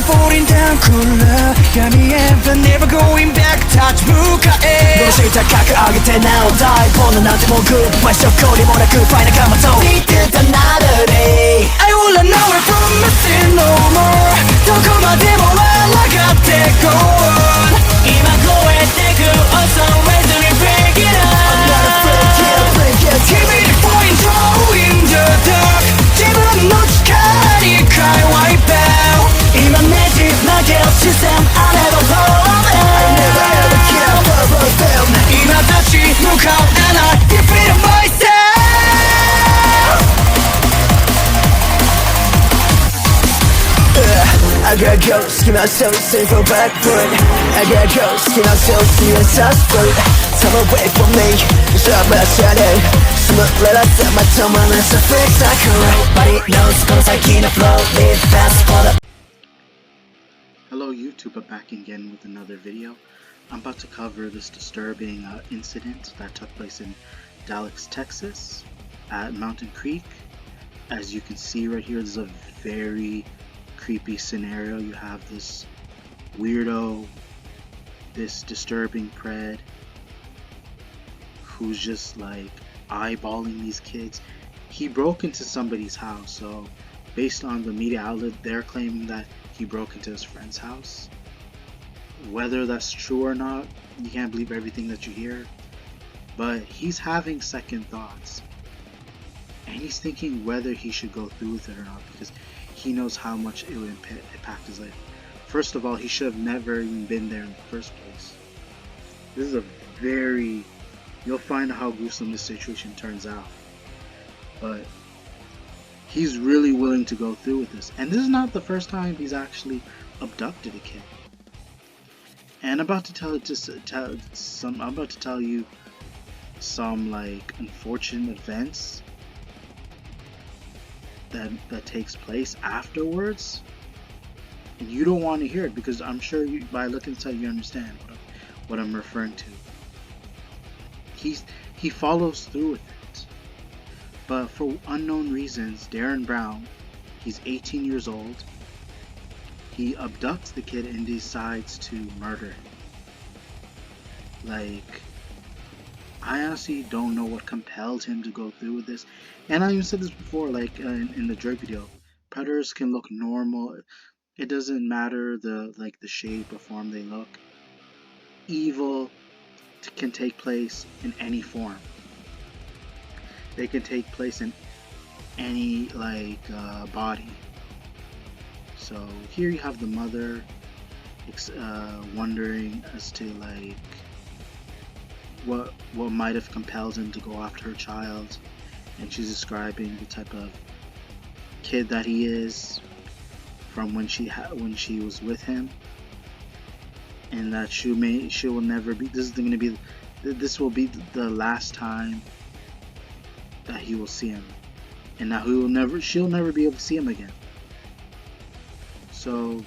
falling down cooler闇へ but never going back touch 向かえどうして高く上げてなお大ボーナなんてもうグッバイ証拠にもなくファイナカマと Need another day I wanna know it from missing no more どこまでも抗ってこう今超えてく Also raise me break it up I'm not afraid yeah break it Give me the point throw in the dark 自分の力に変え wipe out 今ねじ曲げる視線 I never fall I never ever care for them 今立ち向かう and I defeat myself I got ghosts, keep myself safe from back foot I got ghosts, keep myself see a suspect Time away from me, stop my shadow Smooth, let us set my tongue on this fix I can Nobody knows, cause I can't flow Live fast for the Hello YouTube, I'm back again with another video. I'm about to cover this disturbing incident that took place in Dallas, Texas at Mountain Creek. As you can see right here, this is a very creepy scenario. You have this weirdo, this disturbing pred who's just like eyeballing these kids. He broke into somebody's house, so based on the media outlet, they're claiming that he broke into his friend's house. Whether that's true or not, you can't believe everything that you hear, but he's having second thoughts and he's thinking whether he should go through with it or not, because he knows how much it would impact his life. First of all, he should have never even been there in the first place. This is a very, you'll find out how gruesome this situation turns out, but he's really willing to go through with this. And this is not the first time he's actually abducted a kid. And I'm about to tell you some like unfortunate events that takes place afterwards, and you don't want to hear it, because I'm sure you, by looking at it, you understand what I'm referring to. He follows through with it, but for unknown reasons, Darriyn Brown, he's 18 years old. He abducts the kid and decides to murder him. Like, I honestly don't know what compelled him to go through with this. And I even said this before, like in the Drake video, predators can look normal. It doesn't matter the shape or form they look. Evil can take place in any form. They can take place in any body. So here you have the mother wondering as to like what might have compelled him to go after her child, and she's describing the type of kid that he is from when she was with him, and that she will never be. This will be the last time that he will see him, and now she'll never be able to see him again. So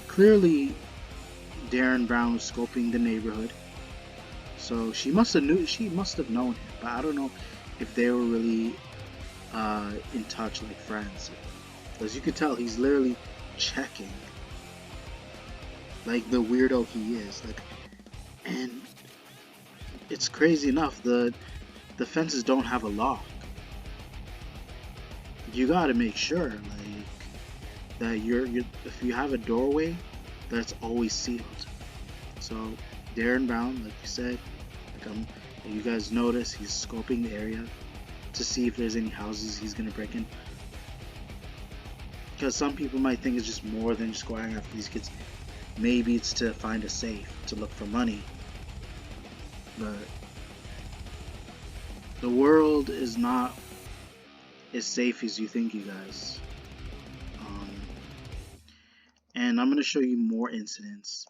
clearly Darriyn Brown was scoping the neighborhood, so she must have known him, but I don't know if they were really in touch like friends. As you can tell, he's literally checking like the weirdo he is. And it's crazy enough, the fences don't have a lock. You gotta make sure that if you have a doorway, that's always sealed. So Darriyn Brown, like you said, you guys notice, he's scoping the area to see if there's any houses he's gonna break in. Because some people might think it's just more than just going after these kids. Maybe it's to find a safe, to look for money. But the world is not as safe as you think, you guys. And I'm going to show you more incidents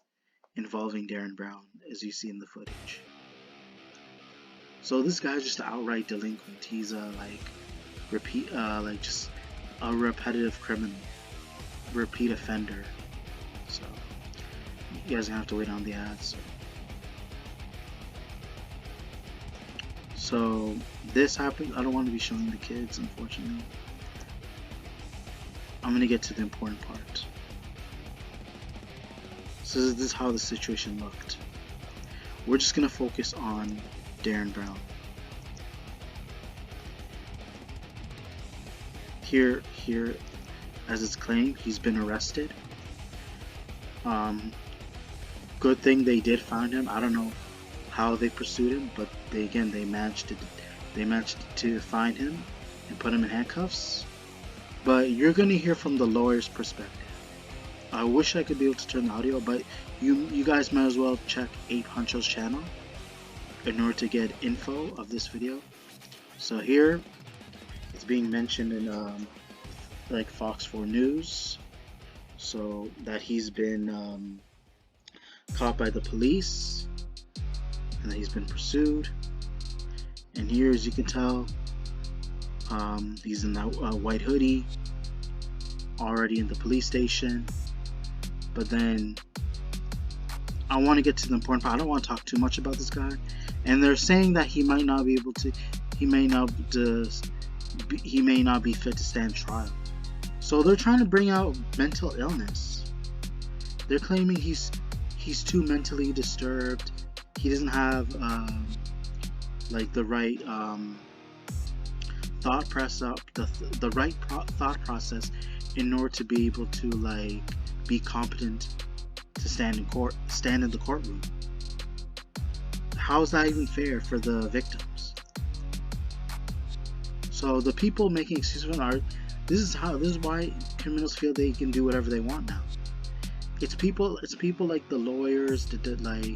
involving Darriyn Brown, as you see in the footage. So this guy's just an outright delinquent. He's just a repetitive criminal, repeat offender. So you guys have to wait on the ads. So this happened. I don't want to be showing the kids, unfortunately. I'm gonna get to the important part. So this is how the situation looked. We're just gonna focus on Darriyn Brown. Here, as it's claimed, he's been arrested. Good thing they did find him. I don't know how they pursued him, but they managed to find him and put him in handcuffs. But you're gonna hear from the lawyer's perspective. I wish I could be able to turn the audio, but you guys might as well check Ape Huncho's channel in order to get info of this video. So here, it's being mentioned in like Fox 4 News, so that he's been caught by the police and that he's been pursued. And here, as you can tell, he's in that white hoodie, already in the police station. But then I want to get to the important part. I don't want to talk too much about this guy. And they're saying that he might not be able to, he may not be fit to stand trial. So they're trying to bring out mental illness. They're claiming he's too mentally disturbed. He doesn't have like the right thought process in order to be able to like be competent to stand in the courtroom. How is that even fair for the victims? So the people making excuses for art, this is why criminals feel they can do whatever they want now. It's people like the lawyers, the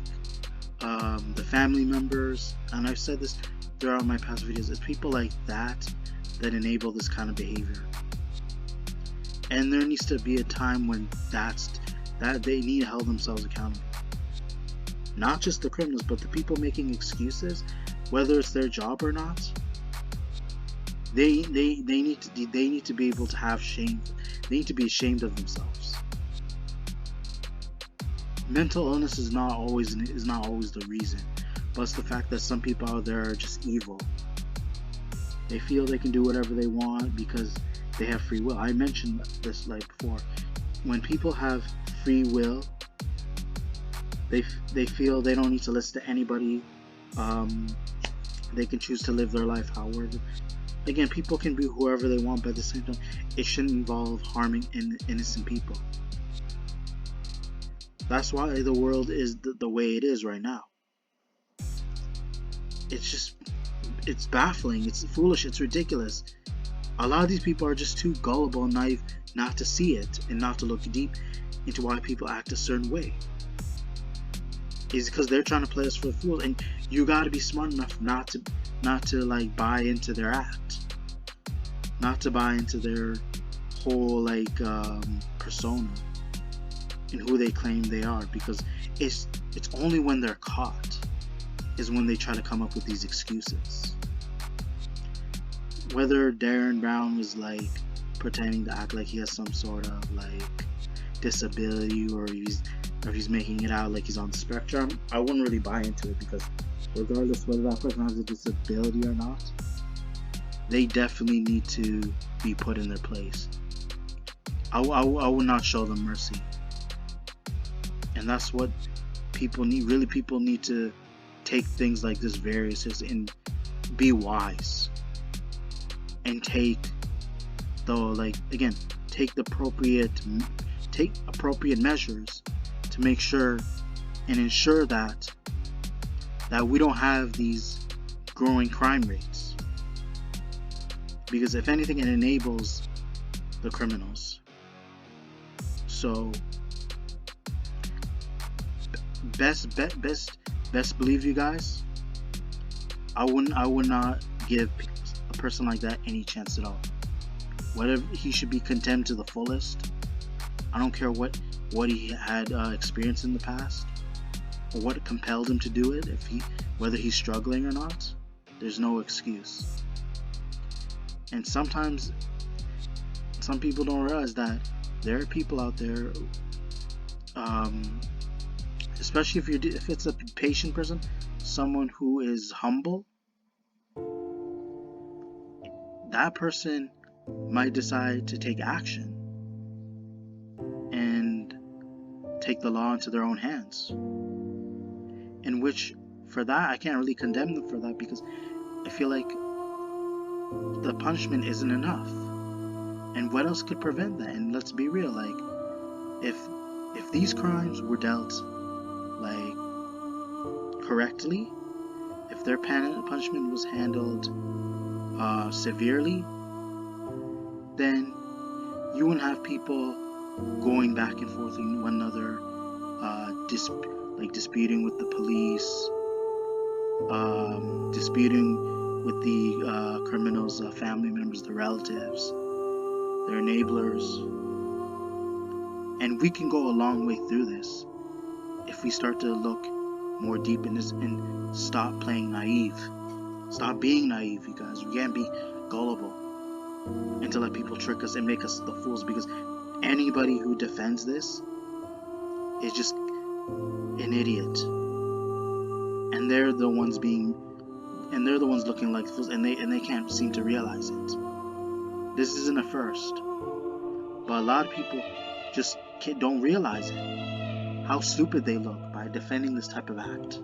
family members, and I've said this throughout my past videos. It's people like that enable this kind of behavior. And there needs to be a time when that they need to hold themselves accountable. Not just the criminals, but the people making excuses, whether it's their job or not. They need to be able to have shame. They need to be ashamed of themselves. Mental illness is not always the reason, but it's the fact that some people out there are just evil. They feel they can do whatever they want because they have free will. I mentioned this like before. When people have free will, they feel they don't need to listen to anybody. They can choose to live their life however. Again, people can be whoever they want, but at the same time, it shouldn't involve harming innocent people. That's why the world is the way it is right now. It's baffling, it's foolish, it's ridiculous. A lot of these people are just too gullible and naive not to see it and not to look deep into why people act a certain way. It's because they're trying to play us for fools, and you gotta be smart enough not to like buy into their act, not to buy into their whole like persona and who they claim they are, because it's only when they're caught is when they try to come up with these excuses. Whether Darriyn Brown was like pretending to act like he has some sort of like disability, or he's making it out like he's on the spectrum, I wouldn't really buy into it, because regardless whether that person has a disability or not, they definitely need to be put in their place. I would not show them mercy. And that's what people need. Really, people need to take things like this very seriously and be wise. And take appropriate measures to make sure and ensure that we don't have these growing crime rates. Because if anything, it enables the criminals. So best believe, you guys, I would not give a person like that any chance at all. Whatever, he should be condemned to the fullest. I don't care what he had experienced in the past, or what compelled him to do it. Whether he's struggling or not, there's no excuse. And sometimes some people don't realize that there are people out there, especially if it's a patient person, someone who is humble, that person might decide to take action and take the law into their own hands. In which, for that, I can't really condemn them for that, because I feel like the punishment isn't enough. And what else could prevent that? And let's be real, like, if these crimes were dealt, like, correctly, if their punishment was handled severely, then you wouldn't have people going back and forth with one another, disputing with the police, disputing with the criminals' family members, the relatives, their enablers. And we can go a long way through this if we start to look more deep in this and stop playing naive. Stop being naive, you guys. We can't be gullible and to let people trick us and make us the fools, because anybody who defends this is just an idiot. And they're the ones looking like fools, and they can't seem to realize it. This isn't a first. But a lot of people just don't realize it. How stupid they look by defending this type of act.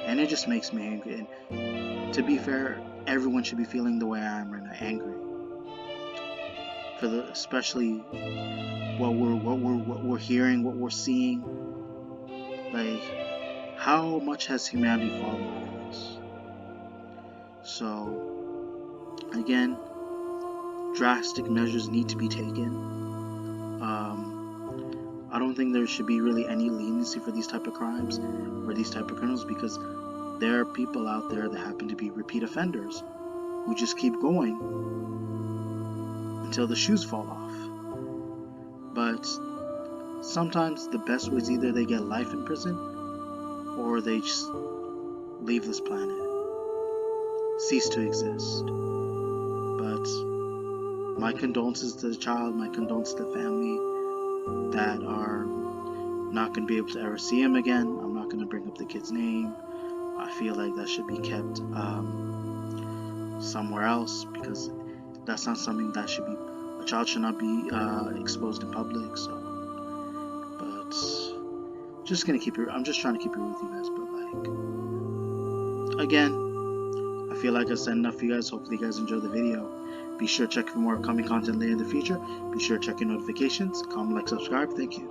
And it just makes me angry. And to be fair, everyone should be feeling the way I am right now, angry. Especially what we're hearing, what we're seeing. Like, how much has humanity fallen for this? So, again, drastic measures need to be taken. I don't think there should be really any leniency for these type of crimes or these type of criminals, because there are people out there that happen to be repeat offenders who just keep going until the shoes fall off. But sometimes the best way is either they get life in prison or they just leave this planet, cease to exist. But my condolences to the child, my condolences to the family that are not going to be able to ever see him again. I'm not going to bring up the kid's name. I feel like that should be kept somewhere else, because that's not something that should be, a child should not be exposed in public. So, but just gonna keep it, I'm just trying to keep it with you guys. But like, again, I feel like I said enough for you guys. Hopefully you guys enjoyed the video. Be sure to check for more upcoming content later in the future. Be sure to check your notifications, comment, like, subscribe. Thank you.